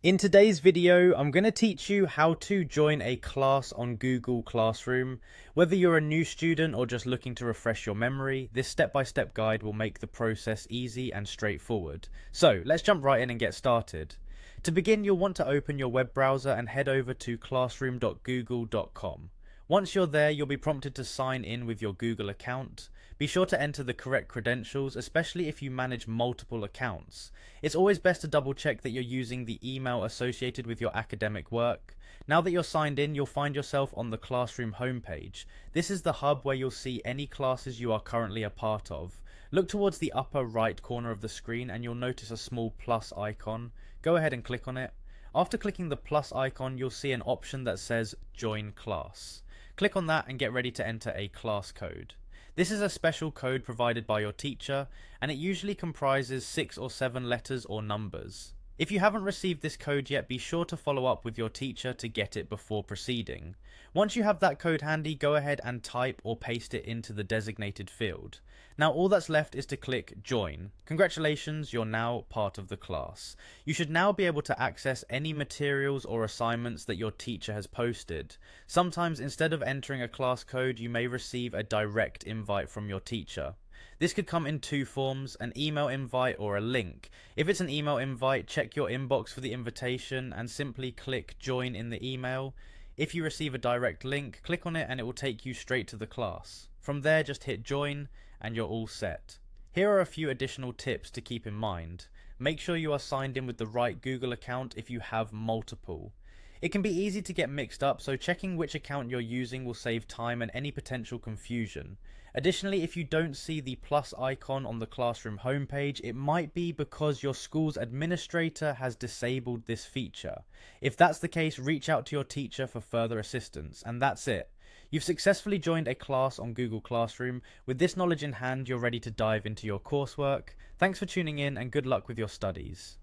In today's video, I'm going to teach you how to join a class on Google Classroom. Whether you're a new student or just looking to refresh your memory, this step-by-step guide will make the process easy and straightforward. So let's jump right in and get started. To begin, you'll want to open your web browser and head over to classroom.google.com. Once you're there, you'll be prompted to sign in with your Google account. Be sure to enter the correct credentials, especially if you manage multiple accounts. It's always best to double check that you're using the email associated with your academic work. Now that you're signed in, you'll find yourself on the Classroom homepage. This is the hub where you'll see any classes you are currently a part of. Look towards the upper right corner of the screen and you'll notice a small plus icon. Go ahead and click on it. After clicking the plus icon, you'll see an option that says Join Class. Click on that and get ready to enter a class code. This is a special code provided by your teacher, and it usually comprises 6 or 7 letters or numbers. If you haven't received this code yet, be sure to follow up with your teacher to get it before proceeding. Once you have that code handy, go ahead and type or paste it into the designated field. Now all that's left is to click Join. Congratulations, you're now part of the class. You should now be able to access any materials or assignments that your teacher has posted. Sometimes instead of entering a class code, you may receive a direct invite from your teacher. This could come in two forms, an email invite or a link. If it's an email invite, check your inbox for the invitation and simply click Join in the email. If you receive a direct link, click on it and it will take you straight to the class. From there, just hit Join and you're all set. Here are a few additional tips to keep in mind. Make sure you are signed in with the right Google account if you have multiple. It can be easy to get mixed up, so checking which account you're using will save time and any potential confusion. Additionally, if you don't see the plus icon on the Classroom homepage, it might be because your school's administrator has disabled this feature. If that's the case, reach out to your teacher for further assistance, and that's it. You've successfully joined a class on Google Classroom. With this knowledge in hand, you're ready to dive into your coursework. Thanks for tuning in and good luck with your studies.